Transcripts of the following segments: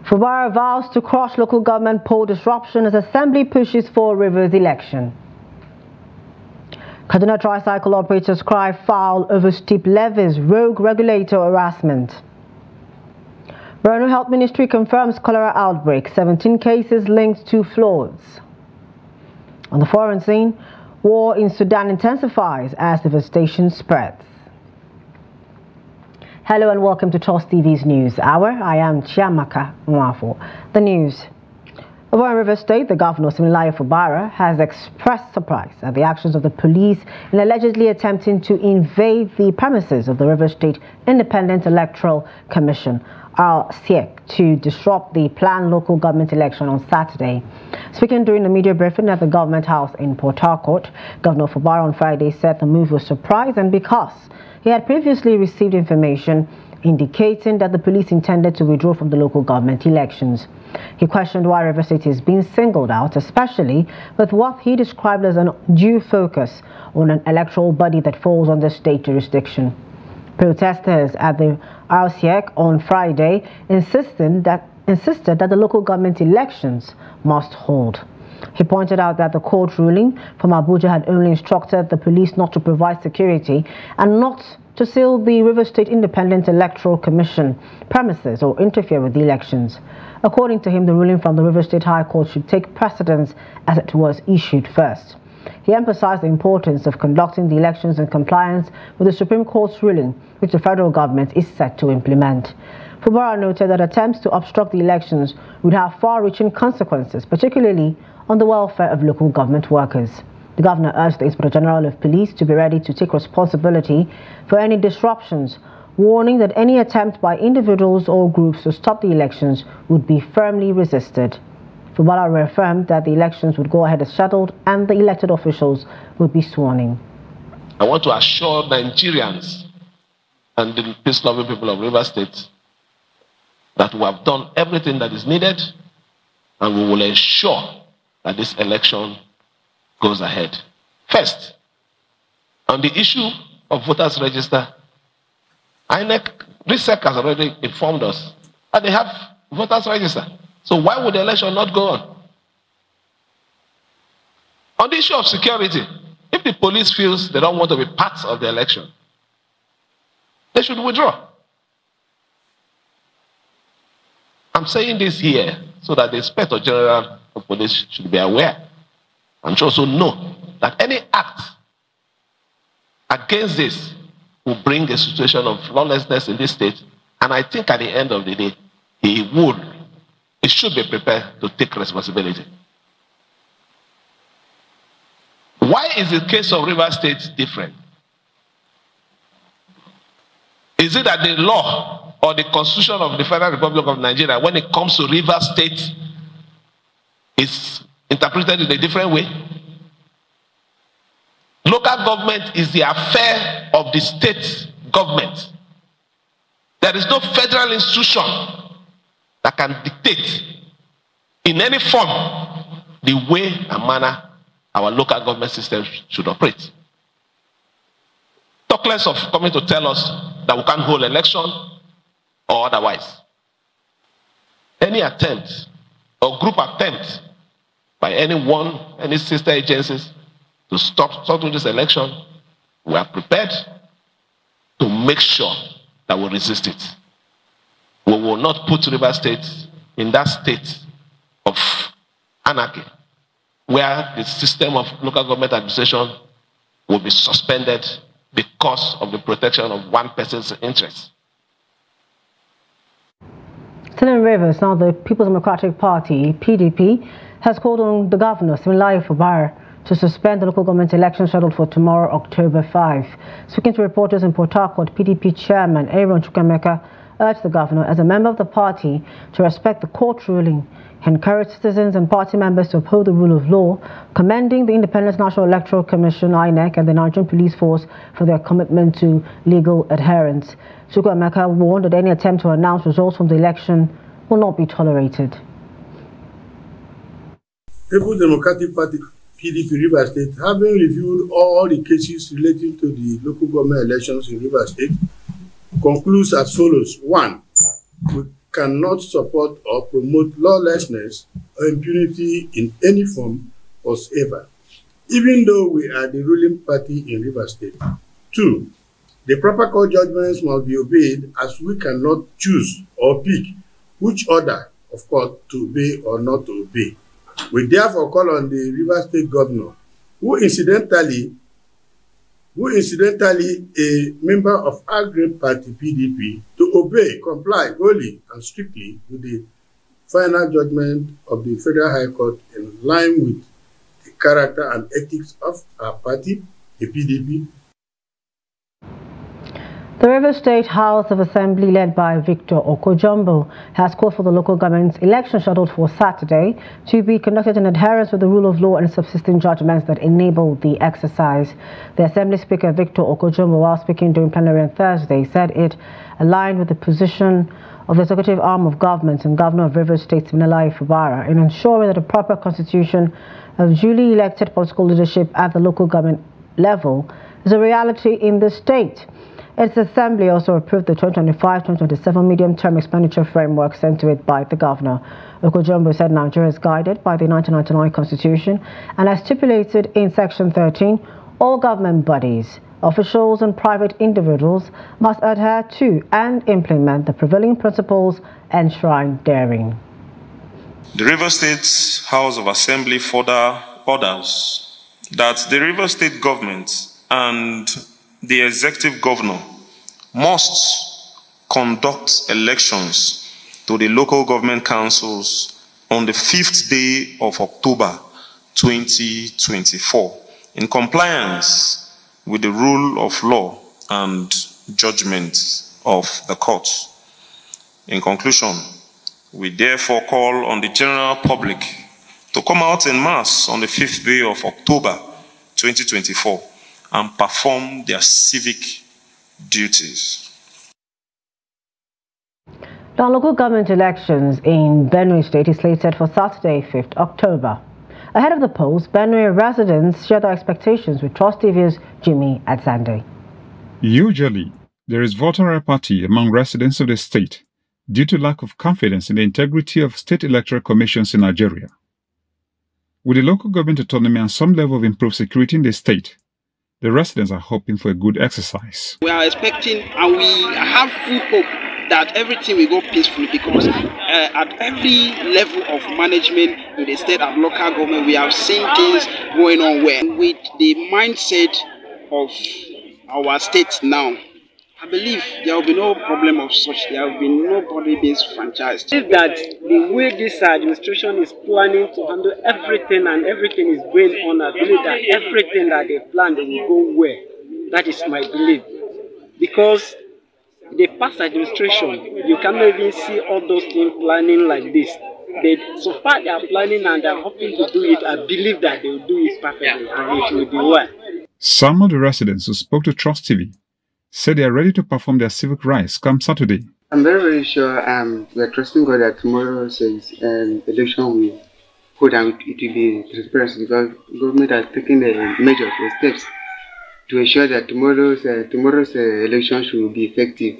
Fubara vows to crush local government poll disruption as Assembly pushes for Rivers election. Kaduna tricycle operators cry foul over steep levies, rogue regulator harassment. Borno Health Ministry confirms cholera outbreak, 17 cases linked to floods. On the foreign scene, war in Sudan intensifies as devastation spreads. Hello and welcome to Trust TV's News Hour. I am Chiamaka Mwafo. The news. Over in River State, the governor, Siminalayi Fubara, has expressed surprise at the actions of the police in allegedly attempting to invade the premises of the River State Independent Electoral Commission, RCEC, to disrupt the planned local government election on Saturday. Speaking during the media briefing at the Government House in Port Harcourt, Governor Fubara on Friday said the move was surprising because he had previously received information indicating that the police intended to withdraw from the local government elections. He questioned why River State is being singled out, especially with what he described as an undue focus on an electoral body that falls under state jurisdiction. Protesters at the RCEC on Friday insisted that the local government elections must hold. He pointed out that the court ruling from Abuja had only instructed the police not to provide security and not to seal the River State Independent Electoral Commission premises or interfere with the elections. According to him, the ruling from the River State High Court should take precedence as it was issued first. He emphasized the importance of conducting the elections in compliance with the Supreme Court's ruling, which the federal government is set to implement. Fubara noted that attempts to obstruct the elections would have far-reaching consequences, particularly on the welfare of local government workers. The governor urged the Inspector General of Police to be ready to take responsibility for any disruptions, warning that any attempt by individuals or groups to stop the elections would be firmly resisted. Fubara reaffirmed that the elections would go ahead as scheduled and the elected officials would be sworn in. I want to assure Nigerians and the peace-loving people of River State that we have done everything that is needed and we will ensure that this election goes ahead. First, on the issue of voters register, INEC has already informed us that they have voters register. So why would the election not go on? On the issue of security, if the police feels they don't want to be part of the election, they should withdraw. I'm saying this here so that the Inspector General of Police should be aware and should also know that any act against this will bring a situation of lawlessness in this state, and I think at the end of the day, he should be prepared to take responsibility. Why is the case of River State different? Is it that the law or the Constitution of the Federal Republic of Nigeria, when it comes to River State, is interpreted in a different way? Local government is the affair of the state government. There is no federal institution that can dictate in any form the way and manner our local government system should operate. Talk less of coming to tell us that we can't hold election or otherwise. Any attempt or group attempt by anyone, any sister agencies to stop this election, we are prepared to make sure that we resist it. We will not put River State in that state of anarchy where the system of local government administration will be suspended because of the protection of one person's interests. Still in Rivers, now the People's Democratic Party, PDP, has called on the governor, Siminalayi Fubara, to suspend the local government election scheduled for tomorrow, October 5. Speaking to reporters in Port Harcourt, PDP chairman Aaron Chukwemeka urged the governor, as a member of the party, to respect the court ruling. He encouraged citizens and party members to uphold the rule of law, commending the Independent National Electoral Commission, INEC, and the Nigerian Police Force for their commitment to legal adherence. Chukwemeka warned that any attempt to announce results from the election will not be tolerated. People's Democratic Party, PDP River State, having reviewed all the cases relating to the local government elections in River State, concludes as follows. 1. cannot support or promote lawlessness or impunity in any form whatsoever, even though we are the ruling party in Rivers State. 2. The proper court judgments must be obeyed, as we cannot choose or pick which order of court to obey or not to obey. We therefore call on the Rivers State Governor, who incidentally a member of our great party, PDP, to obey, comply wholly and strictly with the final judgment of the Federal High Court in line with the character and ethics of our party, the PDP. The Rivers State House of Assembly, led by Victor Okojumbo, has called for the local government's election scheduled for Saturday to be conducted in adherence with the rule of law and subsisting judgments that enable the exercise. The Assembly Speaker, Victor Okojumbo, while speaking during plenary on Thursday, said it aligned with the position of the executive arm of government and Governor of Rivers State, Siminalayi Fubara, in ensuring that a proper constitution of duly elected political leadership at the local government level is a reality in the state. Its assembly also approved the 2025-2027 medium-term expenditure framework sent to it by the governor. Okojumbo said Nigeria is guided by the 1999 Constitution and as stipulated in Section 13, all government bodies, officials and private individuals must adhere to and implement the prevailing principles enshrined therein. The Rivers State House of Assembly further orders that the Rivers State government and the executive governor must conduct elections to the local government councils on the 5th day of October 2024 in compliance with the rule of law and judgment of the courts. In conclusion, we therefore call on the general public to come out en masse on the 5th day of October 2024 and perform their civic duties. The local government elections in Benue State is slated for Saturday, 5th October. Ahead of the polls, Benue residents share their expectations with Trust TV's Jimmy Adsande. Usually, there is voter apathy among residents of the state due to lack of confidence in the integrity of state electoral commissions in Nigeria. With the local government autonomy and some level of improved security in the state, the residents are hoping for a good exercise. We are expecting and we have full hope that everything will go peacefully, because at every level of management in the state and local government, we have seen things going on well. With the mindset of our state now, I believe there will be no problem of such. There will be nobody being franchised. I believe that the way this administration is planning to handle everything and everything is going on, I believe that everything that they plan, they will go well. That is my belief. Because the past administration, you cannot even see all those things planning like this. So far they are planning and they are hoping to do it. I believe that they will do it perfectly and it will be well. Some of the residents who spoke to Trust TV said they are ready to perform their civic rights come Saturday. I'm very sure we are trusting God that tomorrow's election will hold and it will be transparent, because the government has taken the measures or steps to ensure that tomorrow's election should be effective.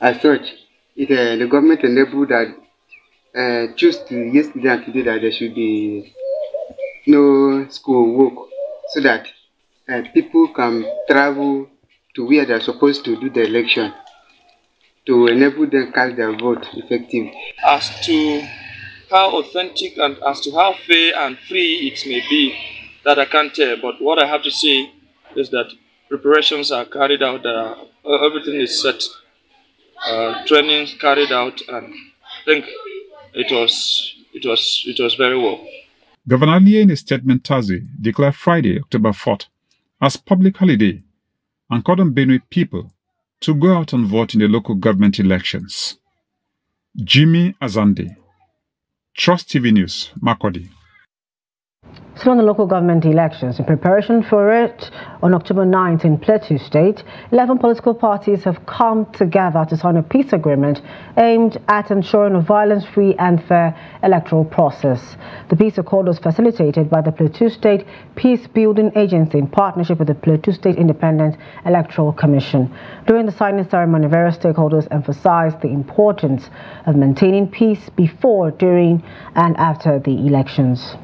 As such, the government enabled that choose to yesterday and today that there should be no school work, so that people can travel to where they are supposed to do the election, to enable them cast their vote effectively. As to how authentic and as to how fair and free it may be, that I can't tell. But what I have to say is that preparations are carried out, everything is set, trainings carried out, and I think it was very well. Governor Lee, in a statement Thursday, declared Friday, October 4th, as public holiday and called on Benue people to go out and vote in the local government elections. Jimmy Azande, Trust TV News, Makurdi. Still on the local government elections, in preparation for it on October 9th in Plateau State, 11 political parties have come together to sign a peace agreement aimed at ensuring a violence-free and fair electoral process. The peace accord was facilitated by the Plateau State Peace Building Agency in partnership with the Plateau State Independent Electoral Commission. During the signing ceremony, various stakeholders emphasized the importance of maintaining peace before, during, and after the elections.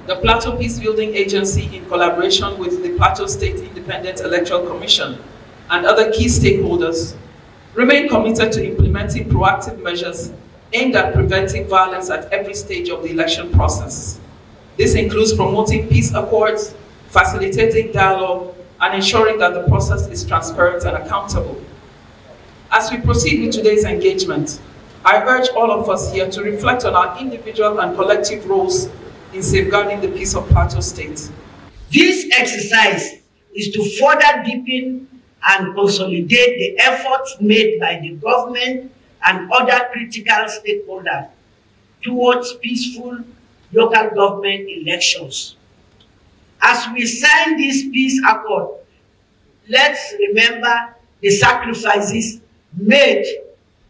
The Plateau Peace Building Agency, in collaboration with the Plateau State Independent Electoral Commission and other key stakeholders, remain committed to implementing proactive measures aimed at preventing violence at every stage of the election process. This includes promoting peace accords, facilitating dialogue, and ensuring that the process is transparent and accountable. As we proceed with today's engagement, I urge all of us here to reflect on our individual and collective roles in safeguarding the peace of Plateau State. This exercise is to further deepen and consolidate the efforts made by the government and other critical stakeholders towards peaceful local government elections. As we sign this peace accord, let's remember the sacrifices made,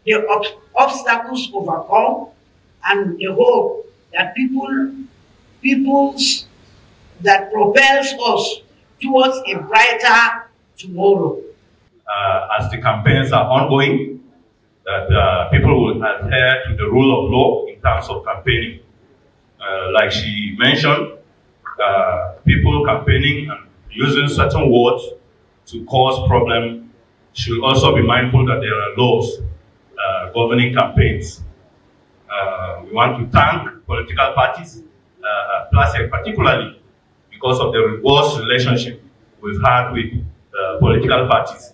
the obstacles overcome, and the hope that peoples that propels us towards a brighter tomorrow. As the campaigns are ongoing, that people will adhere to the rule of law in terms of campaigning. Like she mentioned, people campaigning and using certain words to cause problems should also be mindful that there are laws governing campaigns. We want to thank political parties, particularly because of the robust relationship we've had with political parties.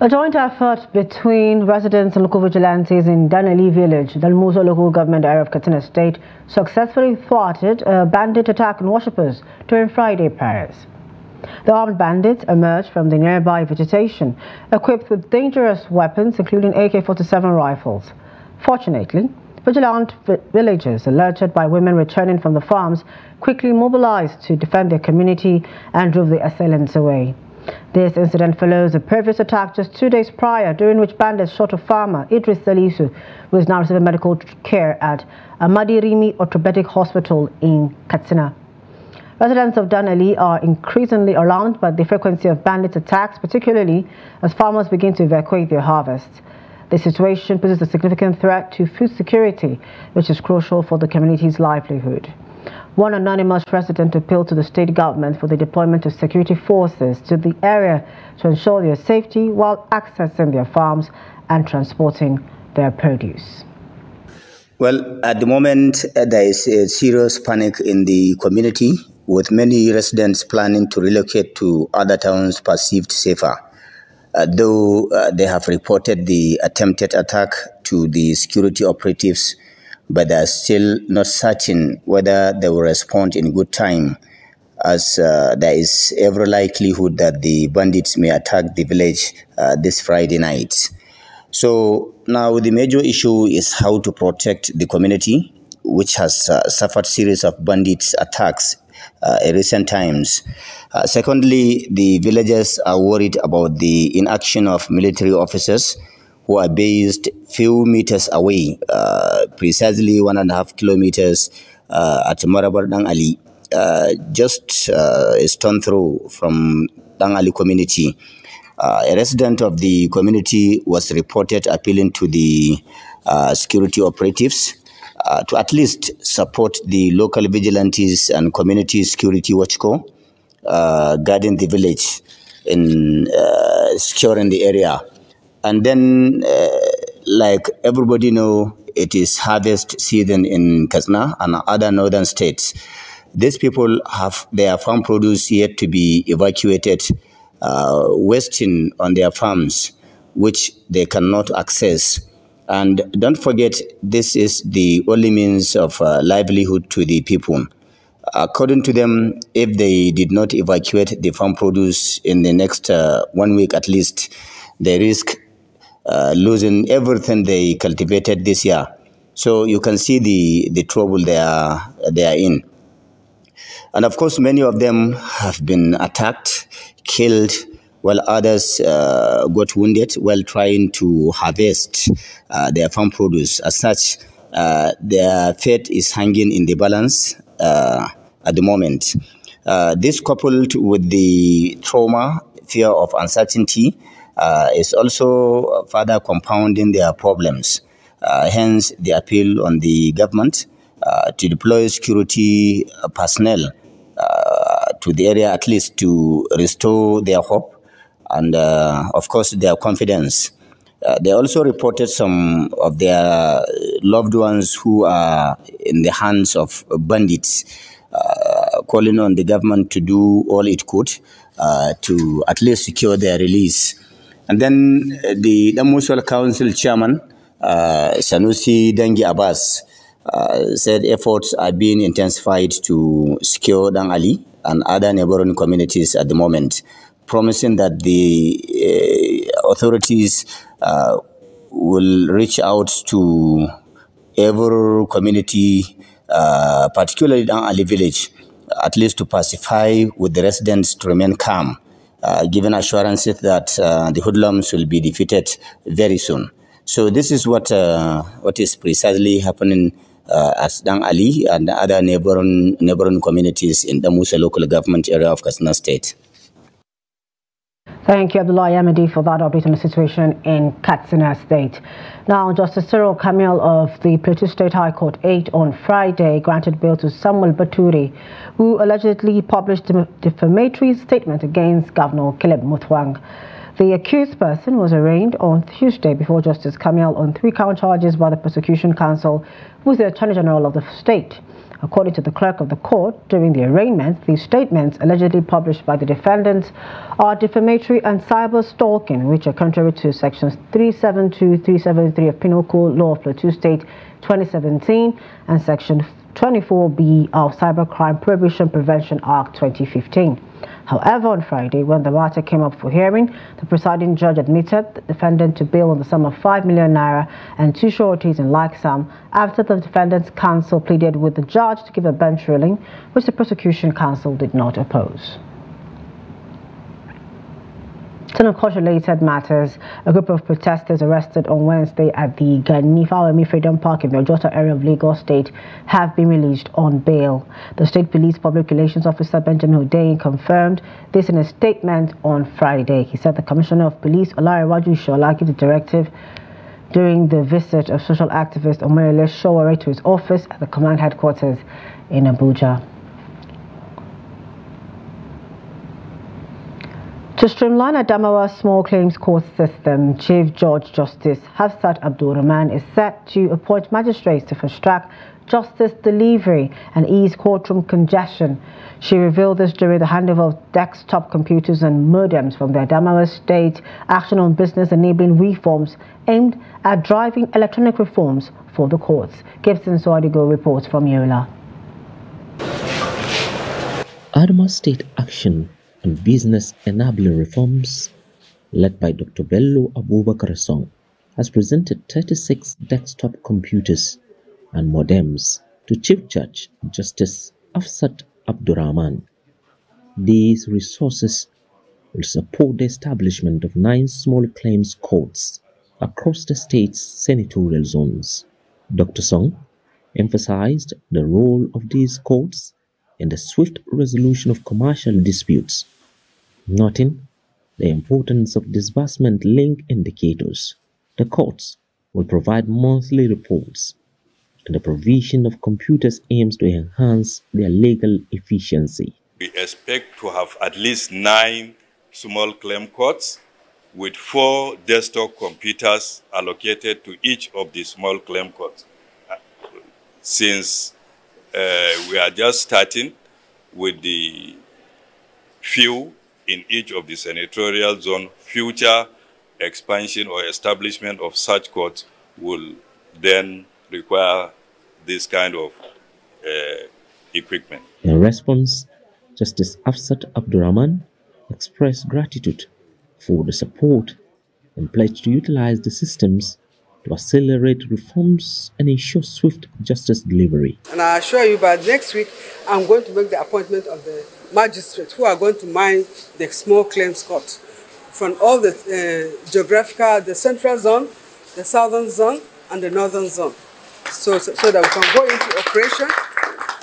A joint effort between residents and local vigilantes in Danali village, the Muso local government area of Katsina State, successfully thwarted a bandit attack on worshippers during Friday prayers. The armed bandits emerged from the nearby vegetation, equipped with dangerous weapons, including AK-47 rifles. Fortunately, vigilant villagers, alerted by women returning from the farms, quickly mobilized to defend their community and drove the assailants away. This incident follows a previous attack just 2 days prior, during which bandits shot a farmer, Idris Salisu, who is now receiving medical care at Amadi Rimi Orthopedic Hospital in Katsina. Residents of Danali are increasingly alarmed by the frequency of bandit attacks, particularly as farmers begin to evacuate their harvests. This situation poses a significant threat to food security, which is crucial for the community's livelihood. One anonymous resident appealed to the state government for the deployment of security forces to the area to ensure their safety while accessing their farms and transporting their produce. Well, at the moment, there is a serious panic in the community, with many residents planning to relocate to other towns perceived safer. Though they have reported the attempted attack to the security operatives, but they are still not certain whether they will respond in good time, as there is every likelihood that the bandits may attack the village this Friday night. So now the major issue is how to protect the community, which has suffered series of bandits attacks in recent times. Secondly, the villagers are worried about the inaction of military officers who are based few meters away, precisely 1.5 kilometers at Marabar Dang Ali, just a stone throw from Dang Ali community. A resident of the community was reported appealing to the security operatives to at least support the local vigilantes and community security watch corps guarding the village in securing the area. And then, like everybody know, it is harvest season in Katsina and other northern states. These people have their farm produce yet to be evacuated, wasting on their farms, which they cannot access. And don't forget, this is the only means of livelihood to the people. According to them, if they did not evacuate the farm produce in the next 1 week at least, they risk losing everything they cultivated this year. So you can see the trouble they are in. And of course, many of them have been attacked, killed, while others got wounded while trying to harvest their farm produce. As such, their fate is hanging in the balance at the moment. This, coupled with the trauma, fear of uncertainty, is also further compounding their problems. Hence, the appeal on the government to deploy security personnel to the area, at least to restore their hope and, of course, their confidence. They also reported some of their loved ones who are in the hands of bandits, calling on the government to do all it could to at least secure their release. And then the Mutual Council chairman, Sanusi Dangi Abbas, said efforts are being intensified to secure Dang Ali and other neighboring communities at the moment, promising that the authorities will reach out to every community, particularly Dang Ali village, at least to pacify with the residents to remain calm, given assurances that the hoodlums will be defeated very soon. So this is what is precisely happening at Dang Ali and other neighboring communities in the Musa local government area of Katsina State. Thank you, Abdullah Yamadi, for that update on the situation in Katsina State. Now, Justice Cyril Kamil of the Plateau State High Court 8 on Friday granted bail to Samuel Baturi, who allegedly published a defamatory statement against Governor Caleb Mutfwang. The accused person was arraigned on Tuesday before Justice Kamil on 3 count charges by the Prosecution Counsel with the Attorney General of the state. According to the clerk of the court, during the arraignment, the statements allegedly published by the defendants are defamatory and cyber stalking, which are contrary to sections 372, 373 of Penal Code Law of Plateau State 2017 and section 24B of Cybercrime Prohibition Prevention Act 2015. However, on Friday, when the matter came up for hearing, the presiding judge admitted the defendant to bail on the sum of 5 million naira and 2 sureties in like sum after the defendant's counsel pleaded with the judge to give a bench ruling, which the prosecution counsel did not oppose. In culture-related matters, a group of protesters arrested on Wednesday at the Gani Freedom Park in the Ojota area of Lagos State have been released on bail. The State Police Public Relations Officer Benjamin Hundeyin confirmed this in a statement on Friday. He said the Commissioner of Police, Olariwaju Shola, gave the directive during the visit of social activist Omoyele Sowore to his office at the command headquarters in Abuja. To streamline Adamawa's small claims court system, Chief Judge Justice Hafsat Abdulrahman is set to appoint magistrates to fast-track justice delivery and ease courtroom congestion. She revealed this during the handover of desktop computers and modems from the Adamawa State Action on Business Enabling Reforms aimed at driving electronic reforms for the courts. Gibson Swadigo reports from Yola. Adamawa State Action and Business Enabling Reforms, led by Dr. Bello Abubakar Song, has presented 36 desktop computers and modems to Chief Judge Justice Hafsat Abdurrahman. These resources will support the establishment of 9 small claims courts across the state's senatorial zones. Dr. Song emphasized the role of these courts in the swift resolution of commercial disputes, noting the importance of disbursement link indicators. The courts will provide monthly reports, and the provision of computers aims to enhance their legal efficiency. We expect to have at least 9 small claim courts with 4 desktop computers allocated to each of the small claim courts. Since we are just starting with the few in each of the senatorial zone, future expansion or establishment of such courts will then require this kind of equipment. In response, Justice Hafsat Abdurrahman expressed gratitude for the support and pledged to utilize the systems to accelerate reforms and ensure swift justice delivery. And I assure you, by next week, I'm going to make the appointment of the magistrates who are going to mine the small claims court from all the the central zone, the southern zone, and the northern zone, so that we can go into operation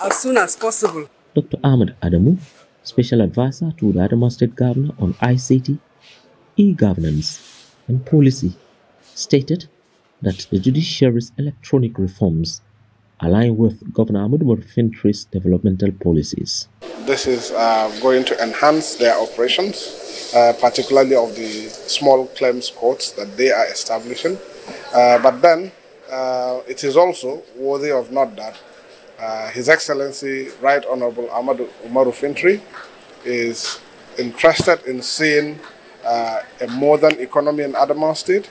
as soon as possible. Dr. Ahmed Adamu, Special Advisor to the Adamawa State Governor on ICT, e-governance, and policy, stated that the judiciary's electronic reforms align with Governor Ahmed Fintri's developmental policies. This is going to enhance their operations, particularly of the small claims courts that they are establishing. But then it is also worthy of note that His Excellency Right Honorable Ahmadu Umaru Fintri is interested in seeing a modern economy in Adamawa State.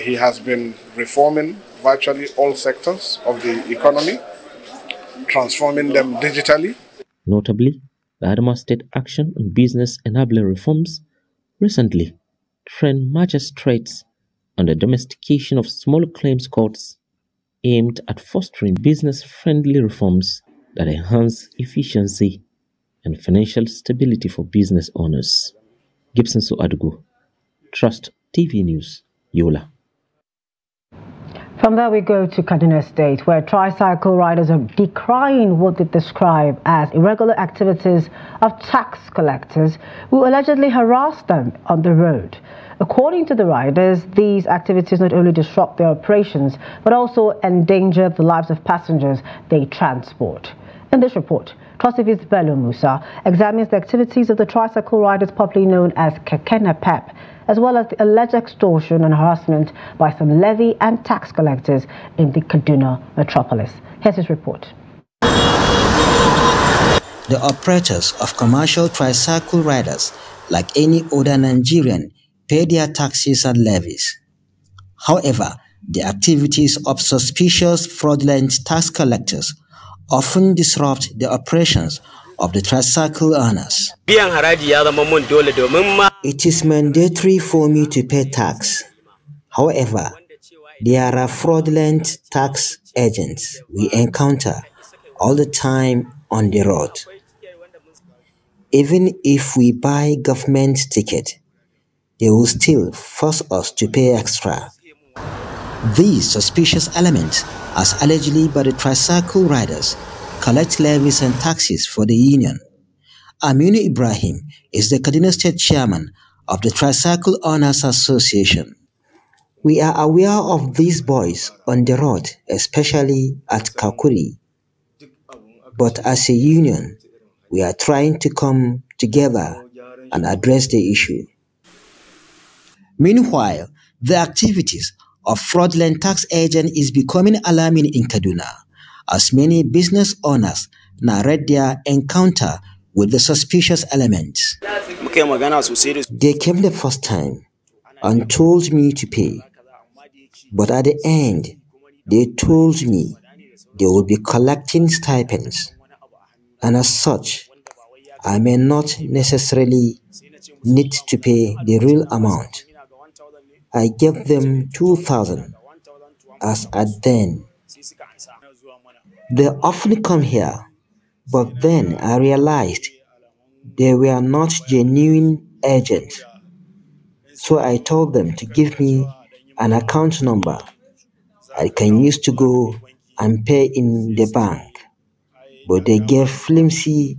He has been reforming virtually all sectors of the economy, transforming them digitally. Notably, the Adamawa State Action on Business Enabling Reforms recently trained magistrates on the domestication of small claims courts aimed at fostering business-friendly reforms that enhance efficiency and financial stability for business owners. Gibson Suadugu, Trust TV News, Yola. From there we go to Kaduna State, where tricycle riders are decrying what they describe as irregular activities of tax collectors who allegedly harass them on the road. According to the riders, these activities not only disrupt their operations, but also endanger the lives of passengers they transport. In this report, Trust TV's Bello Musa examines the activities of the tricycle riders popularly known as Kekena Pep, as well as the alleged extortion and harassment by some levy and tax collectors in the Kaduna metropolis. Here's his report. The operators of commercial tricycle riders, like any other Nigerian, pay their taxes and levies. However, the activities of suspicious fraudulent tax collectors often disrupt the operations of the tricycle owners. It is mandatory for me to pay tax. However, there are fraudulent tax agents we encounter all the time on the road. Even if we buy government ticket, they will still force us to pay extra. These suspicious elements, as allegedly by the tricycle riders, collect levies and taxes for the union. Aminu Ibrahim is the Kaduna State Chairman of the Tricycle Owners Association. We are aware of these boys on the road, especially at Kakuri. But as a union, we are trying to come together and address the issue. Meanwhile, the activities of fraudulent tax agents is becoming alarming in Kaduna, as many business owners narrate their encounter with the suspicious elements. They came the first time and told me to pay, but at the end, they told me they would be collecting stipends, and as such, I may not necessarily need to pay the real amount. I gave them 2,000 as at then. They often come here, but then I realized they were not genuine agents. So I told them to give me an account number I can use to go and pay in the bank, but they gave flimsy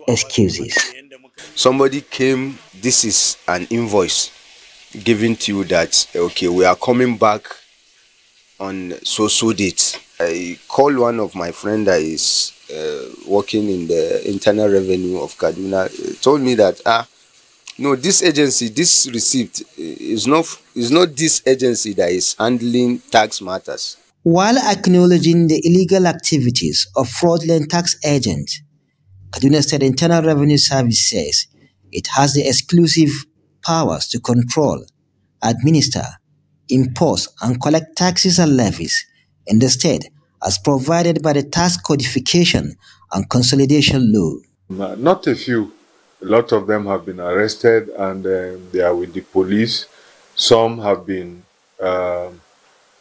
excuses. Somebody came, this is an invoice given to you that, okay, we are coming back on so date. I called one of my friends that is working in the internal revenue of Kaduna, told me that, no, this agency, this receipt is not this agency that is handling tax matters. While acknowledging the illegal activities of fraudulent tax agents, Kaduna State Internal Revenue Service says it has the exclusive powers to control, administer, impose, and collect taxes and levies in the state as provided by the Tax Codification and Consolidation Law. Not a few. A lot of them have been arrested and they are with the police. Some have been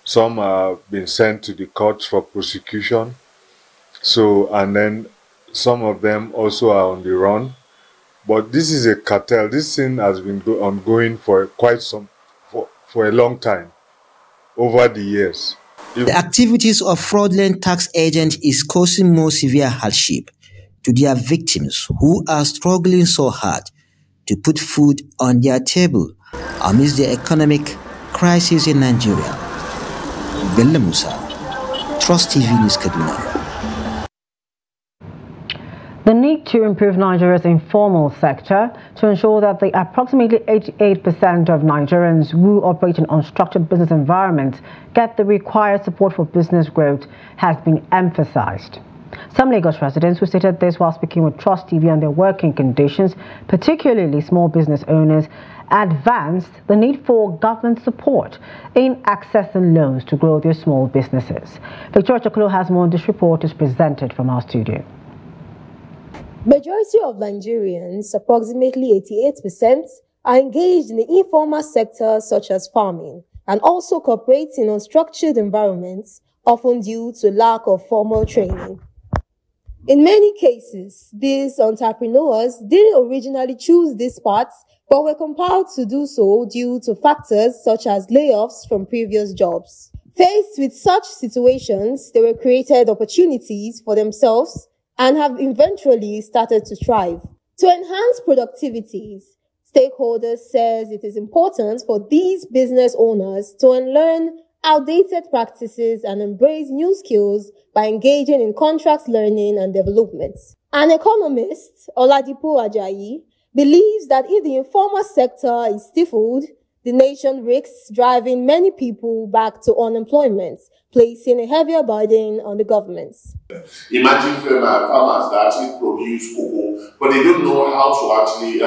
Some have been sent to the courts for prosecution. So, and then some of them also are on the run. But this is a cartel. This thing has been ongoing for for a long time, over the years. The activities of fraudulent tax agents is causing more severe hardship to their victims who are struggling so hard to put food on their table amidst the economic crisis in Nigeria. Bello Musa, Trust TV News, Kaduna. The need to improve Nigeria's informal sector to ensure that the approximately 88% of Nigerians who operate in unstructured business environments get the required support for business growth has been emphasized. Some Lagos residents who stated this while speaking with Trust TV on their working conditions, particularly small business owners, advanced the need for government support in accessing loans to grow their small businesses. Victoria Chokolo has more on this report is presented from our studio. Majority of Nigerians, approximately 88%, are engaged in the informal sector such as farming and also cooperating in unstructured environments, often due to lack of formal training. In many cases, these entrepreneurs didn't originally choose this path, but were compelled to do so due to factors such as layoffs from previous jobs. Faced with such situations, they were created opportunities for themselves and have eventually started to thrive. To enhance productivities, stakeholders says it is important for these business owners to unlearn outdated practices and embrace new skills by engaging in contract learning and development. An economist, Oladipo Ajayi, believes that if the informal sector is stifled, the nation risks driving many people back to unemployment, placing a heavier burden on the government. Imagine farmers that actually produce cocoa, but they don't know how to actually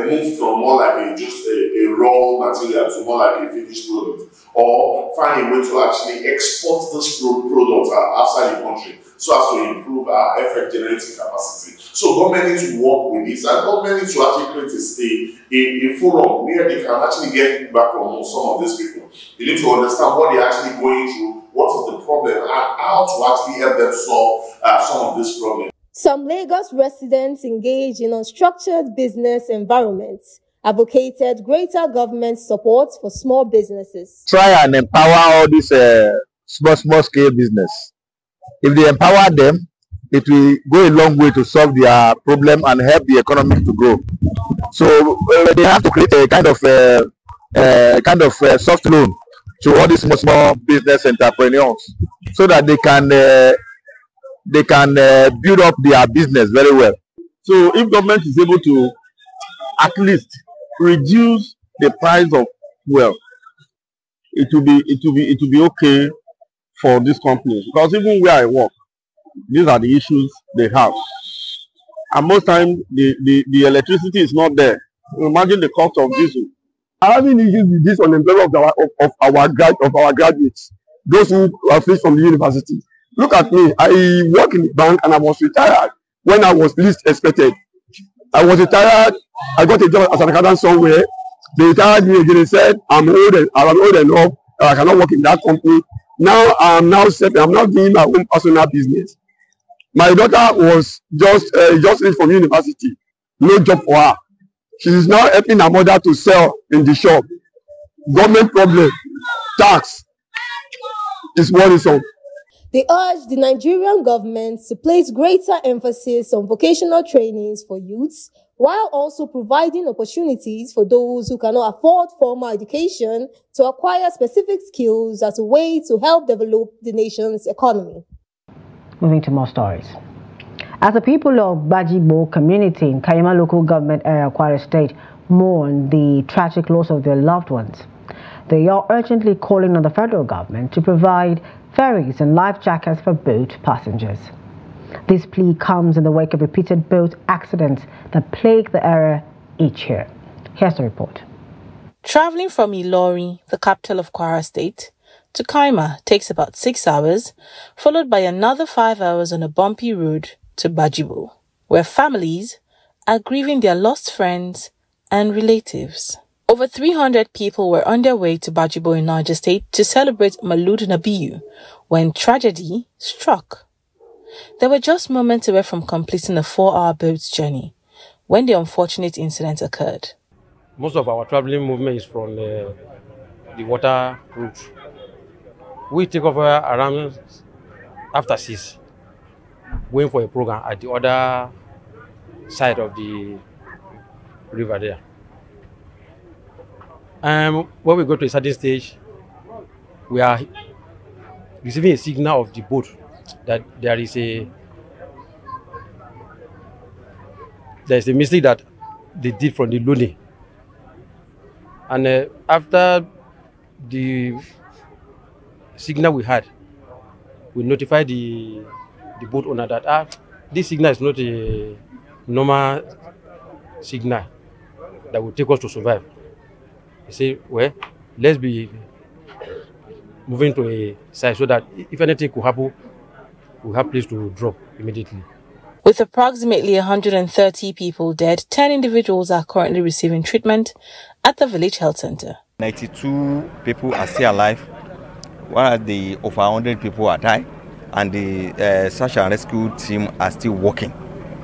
move from more like just a raw material to more like a finished product, or find a way to actually export this product outside the country so as to improve our effect generating capacity. So government needs to work with this, and government needs to actually create a forum where they can actually get feedback from some of these people. They need to understand what they're actually going through, what is the problem, and how to actually help them solve some of these problems. Some Lagos residents engaged in unstructured business environments advocated greater government support for small businesses. Try and empower all this small scale business. If they empower them, it will go a long way to solve their problem and help the economy to grow. So they have to create a kind of soft loan to all these small business entrepreneurs, so that they can build up their business very well. So if government is able to at least reduce the price of fuel, it will be okay for these companies, because even where I work, these are the issues they have, and most times the electricity is not there. Imagine the cost of diesel. Having issues with this unemployment of our graduates, those who are fresh from the university. Look at me. I work in the bank and I was retired when I was least expected. I was retired. I got a job as an accountant somewhere. They retired me again. They said I'm old enough. I cannot work in that company. Now I'm now doing my own personal business. My daughter was just finished from university. No job for her. She is now helping her mother to sell in the shop. Government problem, tax is worrisome. They urged the Nigerian government to place greater emphasis on vocational trainings for youths, while also providing opportunities for those who cannot afford formal education to acquire specific skills as a way to help develop the nation's economy. Moving to more stories. As the people of Bajibo community in Kayama local government area, Kwara State, mourn the tragic loss of their loved ones, they are urgently calling on the federal government to provide ferries and life jackets for boat passengers. This plea comes in the wake of repeated boat accidents that plague the area each year. Here's the report. Traveling from Ilori, the capital of Kwara State, to Kaima takes about 6 hours, followed by another 5 hours on a bumpy road to Bajibo, where families are grieving their lost friends and relatives. Over 300 people were on their way to Bajibo in Niger State to celebrate Maulud Nabiyu when tragedy struck. They were just moments away from completing a 4-hour boat's journey when the unfortunate incident occurred. Most of our traveling movement is from the water route. We take over around after 6, going for a program at the other side of the river there. When we go to a certain stage, we are receiving a signal of the boat that there is a mistake that they did from the loading. And after the signal we had, we notified the boat owner that this signal is not a normal signal that will take us to survive. He said, well, let's be moving to a side so that if anything could happen, we have place to drop immediately. With approximately 130 people dead, 10 individuals are currently receiving treatment at the village health center. 92 people are still alive, while the over 100 people are died, and the search and rescue team are still working.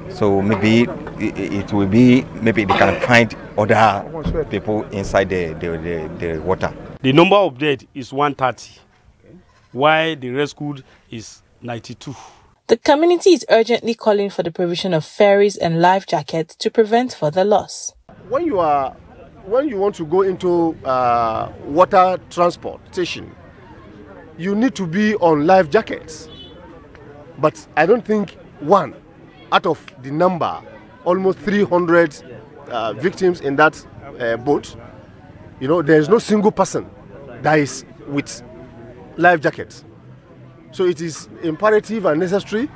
So maybe it will be, maybe they can find other people inside the water. The number of dead is 130, while the rescued is 92. The community is urgently calling for the provision of ferries and life jackets to prevent further loss. When you want to go into water transportation, you need to be on life jackets. But I don't think one out of the number, almost 300 victims in that boat, there is no single person that is with life jackets. So it is imperative and necessary.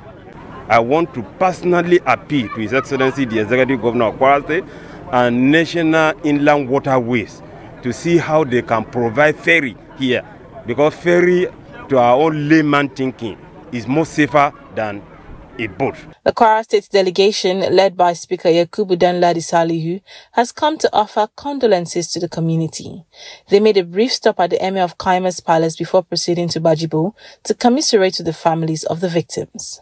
I want to personally appeal to His Excellency the Executive Governor of Kwara State and National Inland Waterways to see how they can provide ferry here, because ferry, to our own layman thinking, is more safer than a boat. The Kwara State delegation, led by Speaker Yakubu Danladi Salihu, has come to offer condolences to the community. They made a brief stop at the Emir of Kaima's palace before proceeding to Bajibo to commiserate with the families of the victims.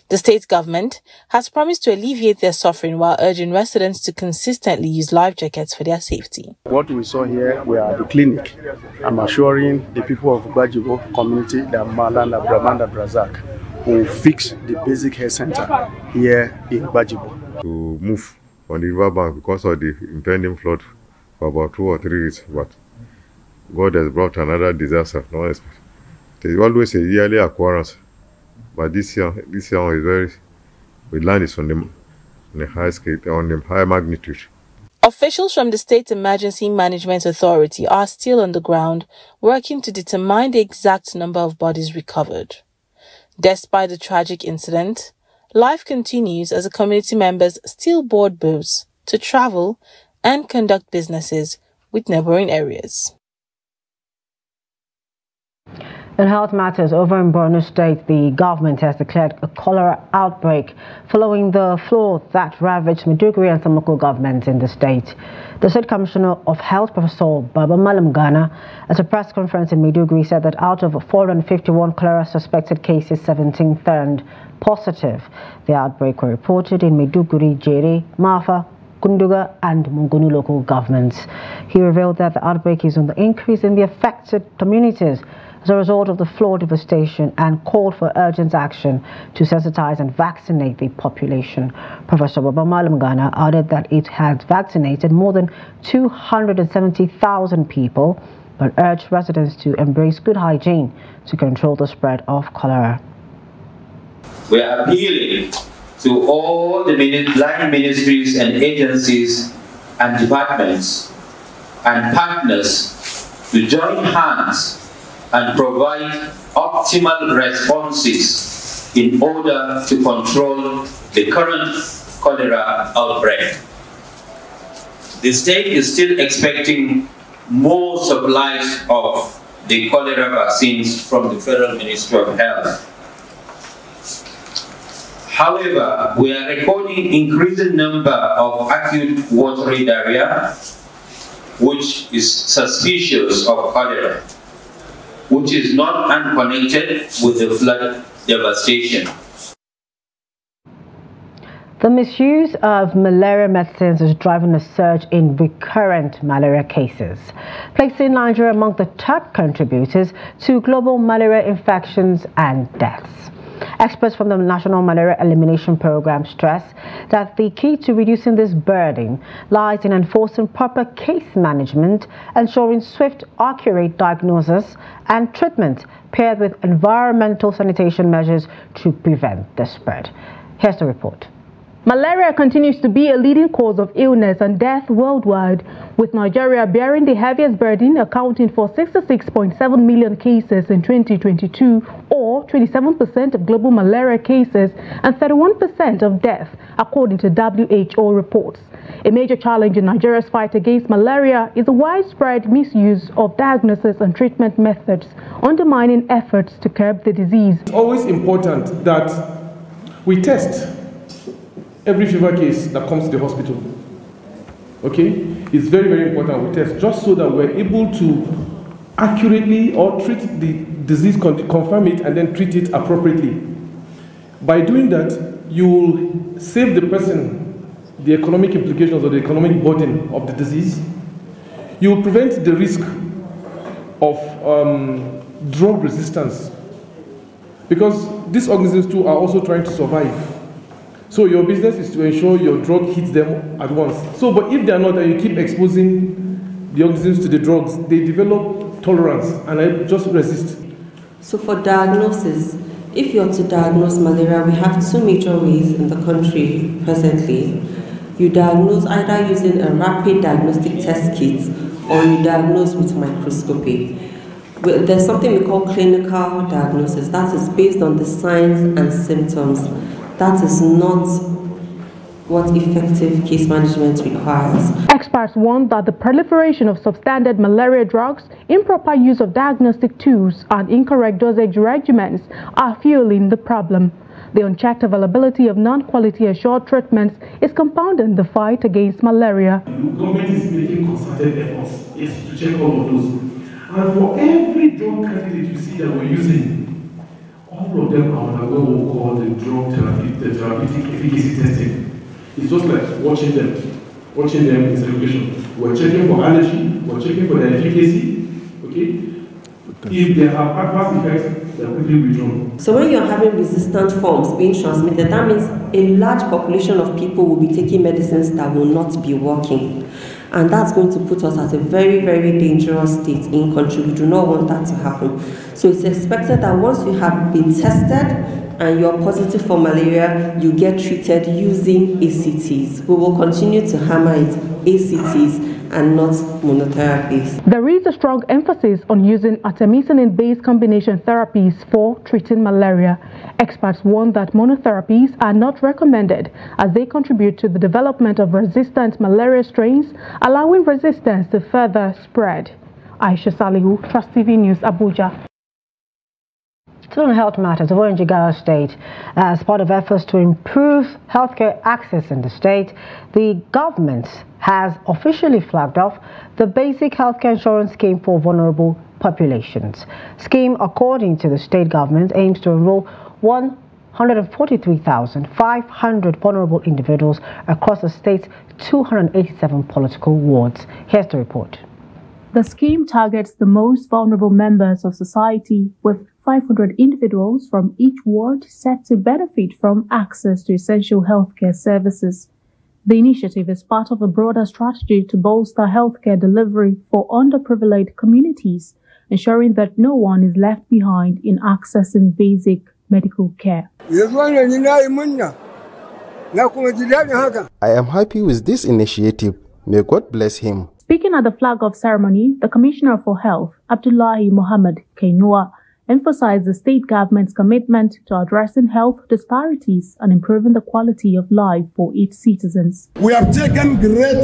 The state government has promised to alleviate their suffering while urging residents to consistently use life jackets for their safety. What we saw here, we are at the clinic. I'm assuring the people of Bajibo community that Malan Abraman and Brazak will fix the basic health center here in Bajibo. To move on the riverbank because of the impending flood for about 2 or 3 weeks, but God has brought another disaster. No expect. There's always a yearly occurrence, but this year is very. The land is on the high scale, on the high magnitude. Officials from the State Emergency Management Authority are still on the ground working to determine the exact number of bodies recovered. Despite the tragic incident, life continues as the community members still board boats to travel and conduct businesses with neighboring areas. In health matters, over in Borno State, the government has declared a cholera outbreak following the flood that ravaged Maiduguri and some local governments in the state. The State Commissioner of Health, Professor Baba Malam Ghana, at a press conference in Maiduguri, said that out of 451 cholera suspected cases, 17 turned positive. The outbreak were reported in Maiduguri, Jere, Mafa, Kunduga and Mungunu local governments. He revealed that the outbreak is on the increase in the affected communities as a result of the flood devastation and called for urgent action to sensitize and vaccinate the population. Professor Baba Malam Ghana added that it has vaccinated more than 270,000 people, but urged residents to embrace good hygiene to control the spread of cholera. We are appealing to all the line ministries and agencies and departments and partners to join hands and provide optimal responses in order to control the current cholera outbreak. The state is still expecting more supplies of the cholera vaccines from the Federal Ministry of Health. However, we are recording increasing number of acute watery diarrhea, which is suspicious of cholera, which is not unconnected with the flood devastation. The misuse of malaria medicines is driving a surge in recurrent malaria cases, placing Nigeria among the top contributors to global malaria infections and deaths. Experts from the National Malaria Elimination Program stress that the key to reducing this burden lies in enforcing proper case management, ensuring swift, accurate diagnosis and treatment paired with environmental sanitation measures to prevent the spread. Here's the report. Malaria continues to be a leading cause of illness and death worldwide, with Nigeria bearing the heaviest burden, accounting for 66.7 million cases in 2022, or 27% of global malaria cases and 31% of death, according to WHO reports. A major challenge in Nigeria's fight against malaria is the widespread misuse of diagnosis and treatment methods, undermining efforts to curb the disease. It's always important that we test every fever case that comes to the hospital. Okay? It's very, very important we test, just so that we're able to accurately or treat the disease, confirm it, and then treat it appropriately. By doing that, you will save the person the economic implications or the economic burden of the disease. You will prevent the risk of drug resistance, because these organisms too are also trying to survive. So your business is to ensure your drug hits them at once. So, but if they are not, and you keep exposing the organisms to the drugs, they develop tolerance and they just resist. So for diagnosis, if you're to diagnose malaria, we have two major ways in the country presently. You diagnose either using a rapid diagnostic test kit or you diagnose with microscopy. There's something we call clinical diagnosis. That is based on the signs and symptoms. That is not what effective case management requires. Experts warn that the proliferation of substandard malaria drugs, improper use of diagnostic tools, and incorrect dosage regimens are fueling the problem. The unchecked availability of non-quality assured treatments is compounding the fight against malaria. The government is making concerted efforts to check all of those. And for every drug candidate you see that we're using, all of them are undergo what we call the therapeutic efficacy testing. It's just like watching them in segregation. We're checking for allergy, we're checking for their efficacy, okay? If they have adverse effects, they're quickly withdrawn. So when you're having resistant forms being transmitted, that means a large population of people will be taking medicines that will not be working. And that's going to put us at a very, very dangerous state in country. We do not want that to happen. So it's expected that once you have been tested and you're positive for malaria, you get treated using ACTs. We will continue to hammer it, ACTs, and not monotherapies. There is a strong emphasis on using artemisinin-based combination therapies for treating malaria. Experts warn that monotherapies are not recommended as they contribute to the development of resistant malaria strains, allowing resistance to further spread. Aisha Salihu, Trust TV News, Abuja. Still on health matters, over in Jigawa State, as part of efforts to improve healthcare access in the state, the government has officially flagged off the basic healthcare insurance scheme for vulnerable populations. Scheme, according to the state government, aims to enroll 143,500 vulnerable individuals across the state's 287 political wards. Here's the report. The scheme targets the most vulnerable members of society, with 500 individuals from each ward set to benefit from access to essential healthcare services. The initiative is part of a broader strategy to bolster healthcare delivery for underprivileged communities, ensuring that no one is left behind in accessing basic medical care. I am happy with this initiative. May God bless him. Speaking at the flag-off ceremony, the Commissioner for Health, Abdullahi Mohammed Kano, emphasized the state government's commitment to addressing health disparities and improving the quality of life for its citizens. We have taken great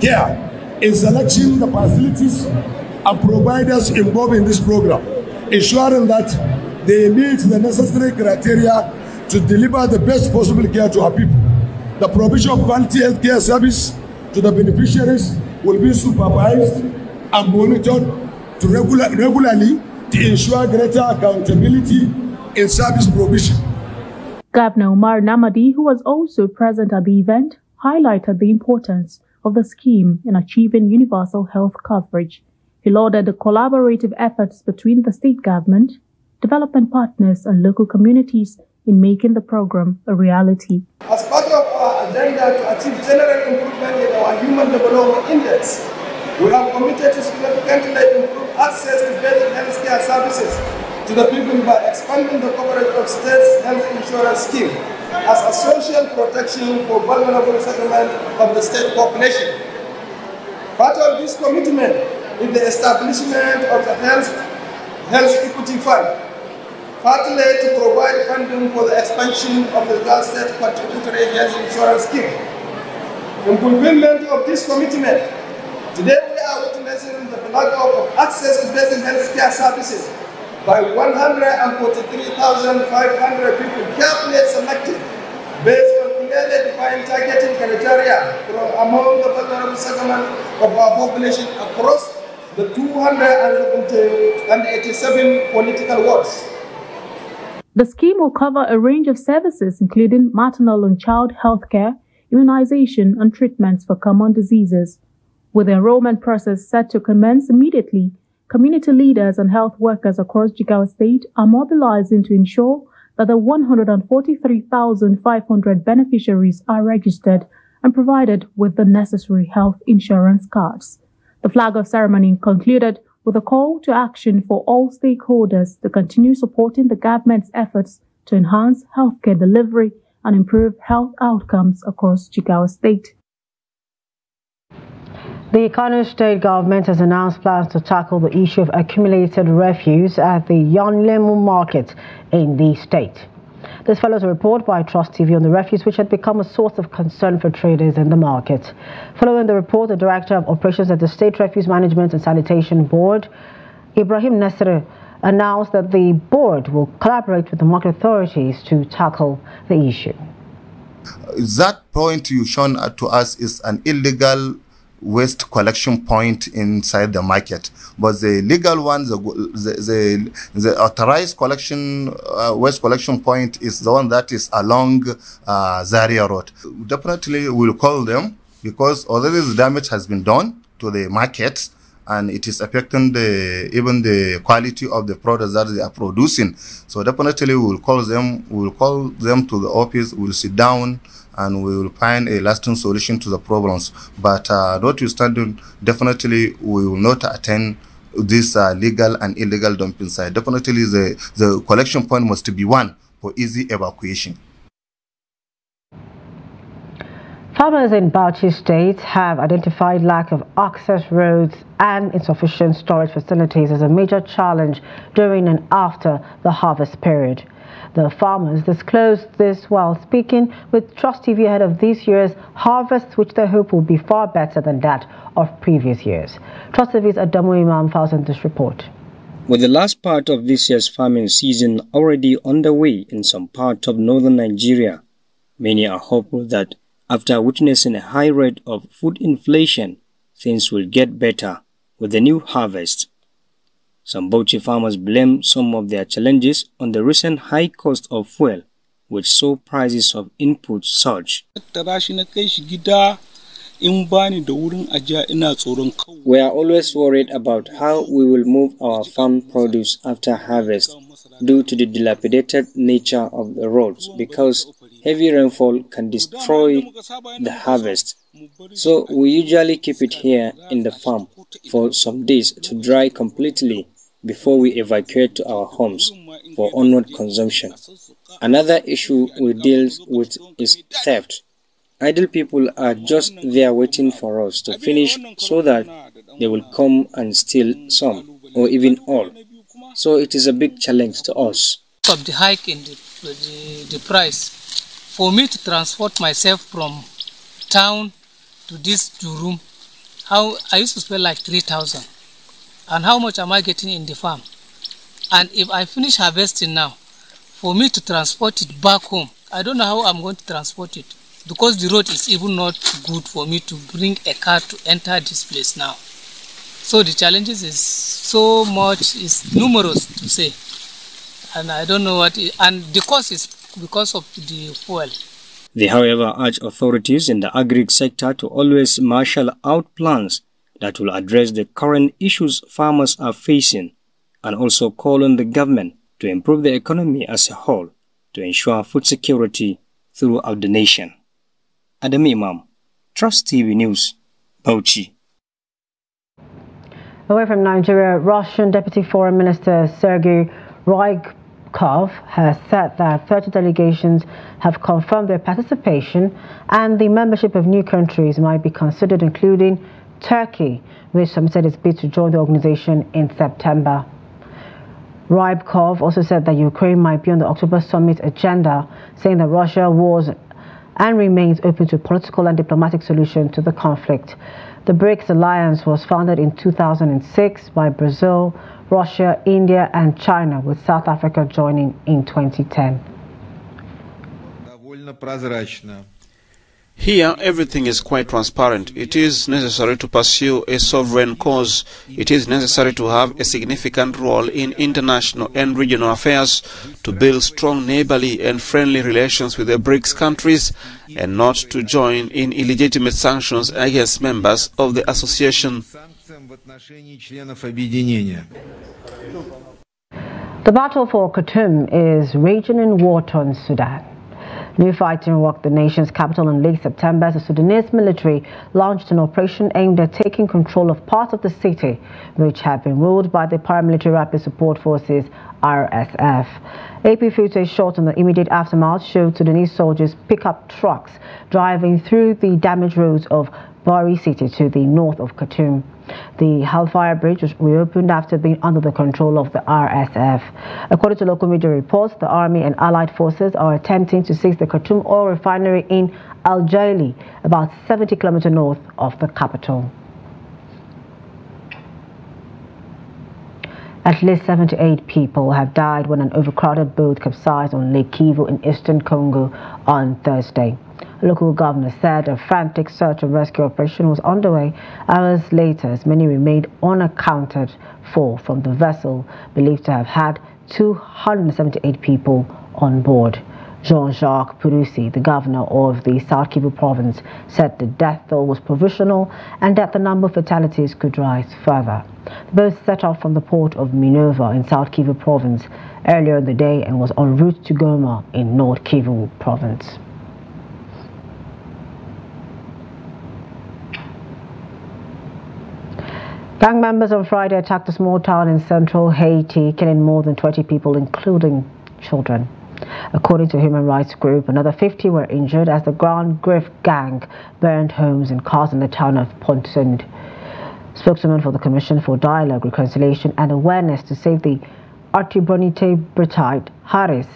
care in selecting the facilities and providers involved in this program, ensuring that they meet the necessary criteria to deliver the best possible care to our people. The provision of quality health care service to the beneficiaries will be supervised and monitored to regularly to ensure greater accountability in service provision. Governor Umar Namadi, who was also present at the event, highlighted the importance of the scheme in achieving universal health coverage. He lauded the collaborative efforts between the state government, development partners, and local communities in making the program a reality. As part of our agenda to achieve general improvement in our Human Development Index, we have committed to significantly improve access to basic healthcare services to the people by expanding the coverage of state's health insurance scheme as a social protection for vulnerable segment of the state population. Part of this commitment is the establishment of the Health Equity Fund, partly to provide funding for the expansion of the state contributory health insurance scheme. In fulfillment of this commitment, today we are witnessing the blackout of access to basic health care services by 143,500 people carefully selected based on clearly defined targeting criteria from among the vulnerable segment of our population across the 287 political wards. The scheme will cover a range of services including maternal and child health care, immunization and treatments for common diseases. With the enrollment process set to commence immediately, community leaders and health workers across Jigawa State are mobilizing to ensure that the 143,500 beneficiaries are registered and provided with the necessary health insurance cards. The flag-off ceremony concluded with a call to action for all stakeholders to continue supporting the government's efforts to enhance healthcare delivery and improve health outcomes across Jigawa State. The Kano state government has announced plans to tackle the issue of accumulated refuse at the Yonlemu market in the state. This follows a report by Trust TV on the refuse, which had become a source of concern for traders in the market. Following the report, the Director of Operations at the State Refuse Management and Sanitation Board, Ibrahim Nasser, announced that the board will collaborate with the market authorities to tackle the issue. That point you shown to us is an illegal waste collection point inside the market, but the legal one, the authorized collection waste collection point is the one that is along Zaria Road. Definitely we'll call them, because already the damage has been done to the market and it is affecting even the quality of the products that they are producing. So definitely we will call them to the office, we'll sit down and we will find a lasting solution to the problems. But notwithstanding, definitely we will not attend this legal and illegal dumping site. Definitely the collection point must be one for easy evacuation. Farmers in Bauchi State have identified lack of access roads and insufficient storage facilities as a major challenge during and after the harvest period. The farmers disclosed this while speaking with Trust TV ahead of this year's harvest, which they hope will be far better than that of previous years. Trust TV's Adamu Imam files in this report. With the last part of this year's farming season already underway in some parts of northern Nigeria, many are hopeful that after witnessing a high rate of food inflation, things will get better with the new harvest. Some Bauchi farmers blame some of their challenges on the recent high cost of fuel, which saw prices of inputs surge. We are always worried about how we will move our farm produce after harvest due to the dilapidated nature of the roads, because heavy rainfall can destroy the harvest. So we usually keep it here in the farm for some days to dry completely before we evacuate to our homes for onward consumption. Another issue we deal with is theft. Idle people are just there waiting for us to finish so that they will come and steal some or even all. So it is a big challenge to us. Of the hike in the price, for me to transport myself from town to this room, how I used to spend like 3,000. And how much am I getting in the farm? And if I finish harvesting now, for me to transport it back home, I don't know how I'm going to transport it. because the road is even not good for me to bring a car to enter this place now. So the challenges is so much, is numerous to say, and I don't know what, and the cost is because of the fuel. They, however, urge authorities in the agri sector to always marshal out plans that will address the current issues farmers are facing, and also call on the government to improve the economy as a whole to ensure food security throughout the nation. Adam Imam, Trust TV News, Bauchi. Away from Nigeria, Russian Deputy Foreign Minister Sergei Ryabkov has said that 30 delegations have confirmed their participation, and the membership of new countries might be considered, including Turkey, which submitted its bid to join the organization in September. Ryabkov also said that Ukraine might be on the October summit agenda, saying that Russia was and remains open to political and diplomatic solution to the conflict. The BRICS alliance was founded in 2006 by Brazil, Russia, India and China, with South Africa joining in 2010. Here, everything is quite transparent. It is necessary to pursue a sovereign cause. It is necessary to have a significant role in international and regional affairs, to build strong neighborly and friendly relations with the BRICS countries, and not to join in illegitimate sanctions against members of the association. The battle for Khartoum is raging in war-torn Sudan. New fighting rocked the nation's capital in late September as the Sudanese military launched an operation aimed at taking control of parts of the city, which had been ruled by the Paramilitary Rapid Support Forces, RSF. AP footage shot in the immediate aftermath showed Sudanese soldiers pick up trucks driving through the damaged roads of Bari city to the north of Khartoum. The Hellfire Bridge was reopened after being under the control of the RSF. According to local media reports, the army and allied forces are attempting to seize the Khartoum oil refinery in Al Jaili, about 70 kilometers north of the capital. At least 78 people have died when an overcrowded boat capsized on Lake Kivu in eastern Congo on Thursday. A local governor said a frantic search and rescue operation was underway hours later, as many remained unaccounted for from the vessel believed to have had 278 people on board. Jean-Jacques Purusi, the governor of the South Kivu province, said the death toll was provisional and that the number of fatalities could rise further. The boat set off from the port of Minova in South Kivu province earlier in the day and was en route to Goma in North Kivu province. Gang members on Friday attacked a small town in central Haiti, killing more than 20 people, including children. According to a human rights group, another 50 were injured as the Grand Griffe gang burned homes and cars in the town of Pont-Saint. Spokeswoman for the Commission for Dialogue, Reconciliation and Awareness to Save the Artibonite Bretite, Harris,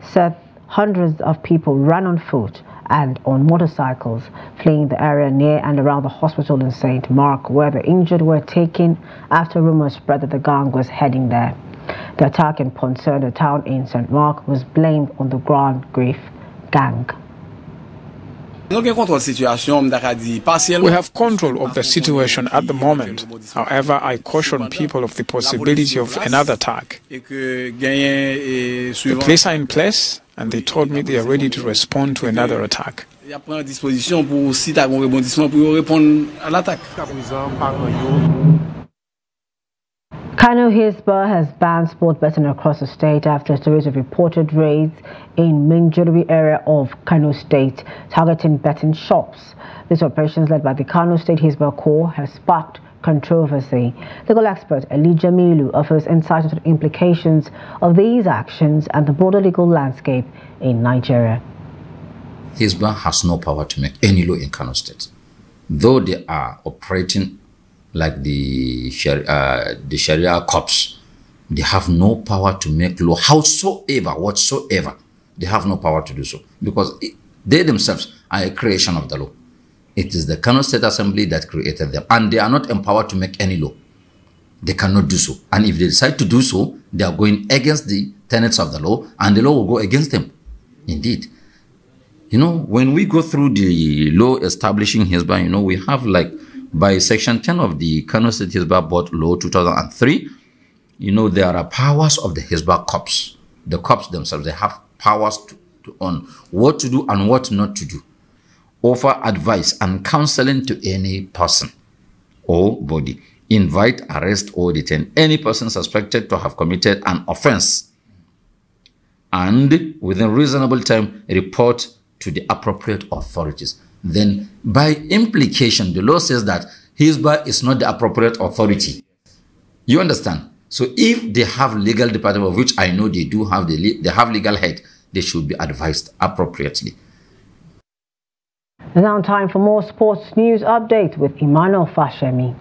said hundreds of people ran on foot and on motorcycles, fleeing the area near and around the hospital in St. Mark, where the injured were taken after rumors spread that the gang was heading there. The attack in Pont-Saint, a town in St. Mark, was blamed on the Grand Griffe gang. We have control of the situation at the moment. However, I caution people of the possibility of another attack. The police are in place, and they told me they are ready to respond to another attack. Kano Hisbah has banned sport betting across the state after a series of reported raids in Minjuri area of Kano State targeting betting shops. These operations, led by the Kano State Hisbah Corps, have sparked controversy. Legal expert Elijah Milu offers insight into the implications of these actions and the broader legal landscape in Nigeria. Hisbah has no power to make any law in Kano State, though they are operating like the Sharia cops. They have no power to make law whatsoever. They have no power to do so because they themselves are a creation of the law. It is the Kano State Assembly that created them, and they are not empowered to make any law. They cannot do so. And if they decide to do so, they are going against the tenets of the law, and the law will go against them. Indeed. You know, when we go through the law establishing Hisbah, you know, we have like by Section 10 of the Kano State Hisbah Board Law 2003, you know, there are powers of the Hisbah Corps. The Corps themselves, they have powers on what to do and what not to do. Offer advice and counseling to any person or body. Invite, arrest, or detain any person suspected to have committed an offense. And within reasonable time, report to the appropriate authorities. Then, by implication, the law says that Hisbah is not the appropriate authority. You understand? So, if they have legal department, of which I know they do have, they have legal head, they should be advised appropriately. And now time for more sports news update with Emmanuel Fashemi.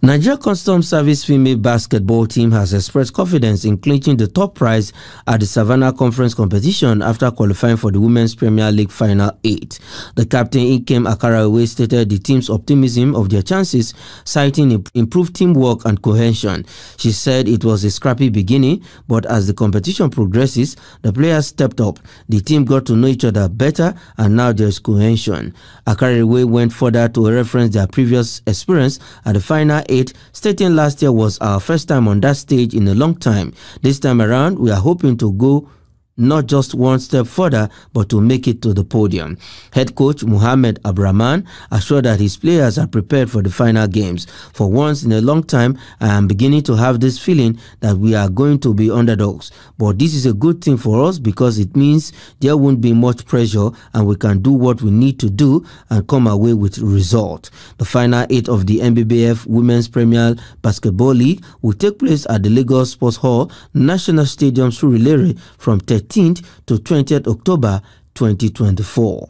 Nigeria Customs Service female basketball team has expressed confidence in clinching the top prize at the Savannah Conference competition after qualifying for the Women's Premier League Final 8. The captain Ikem Akarawe stated the team's optimism of their chances, citing improved teamwork and cohesion. She said it was a scrappy beginning, but as the competition progresses, the players stepped up. The team got to know each other better, and now there's cohesion. Akarawe went further to reference their previous experience at the Final 8, stating last year was our first time on that stage in a long time. This time around, we are hoping to go not just one step further, but to make it to the podium. Head coach Mohamed Abraman assured that his players are prepared for the final games. For once in a long time, I am beginning to have this feeling that we are going to be underdogs. But this is a good thing for us because it means there won't be much pressure and we can do what we need to do and come away with result. The final 8 of the MBBF Women's Premier Basketball League will take place at the Lagos Sports Hall, National Stadium, Surulere from 13th to 20th October 2024.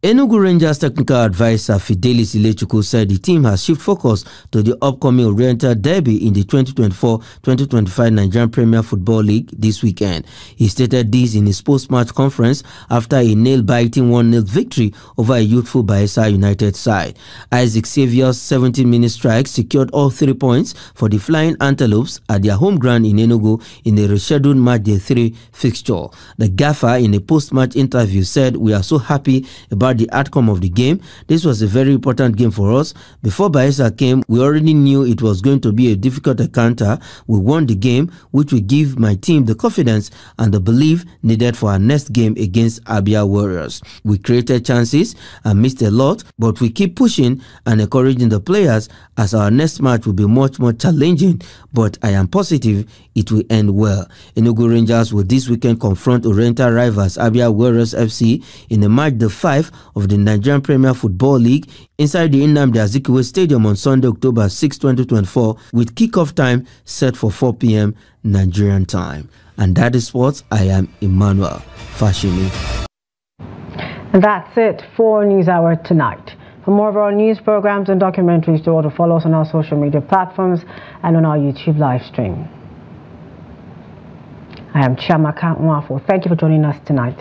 Enugu Rangers technical advisor Fidelis Ilechukwu said the team has shifted focus to the upcoming Oriental Derby in the 2024-2025 Nigerian Premier Football League this weekend. He stated this in his post-match conference after a nail-biting 1-0 victory over a youthful Bayelsa United side. Isaac Xavier's 17-minute strike secured all 3 points for the Flying Antelopes at their home ground in Enugu in the rescheduled Match Day 3 fixture. The gaffer in a post-match interview said, "We are so happy about the outcome of the game. This was a very important game for us. Before Bayelsa came, we already knew it was going to be a difficult encounter. We won the game, which will give my team the confidence and the belief needed for our next game against Abia Warriors. We created chances and missed a lot, but we keep pushing and encouraging the players as our next match will be much more challenging, but I am positive it will end well." Enugu Rangers will this weekend confront Oriental rivals Abia Warriors FC in the Match Day 5 of the Nigerian Premier Football League inside the Nnamdi Azikiwe Stadium on Sunday, October 6, 2024, with kickoff time set for 4 p.m. Nigerian time. And that is sports. I am Emmanuel Fashimi. And that's it for News Hour tonight. For more of our news programs and documentaries, do also follow us on our social media platforms and on our YouTube live stream. I am Chiamaka Nwafo. Thank you for joining us tonight.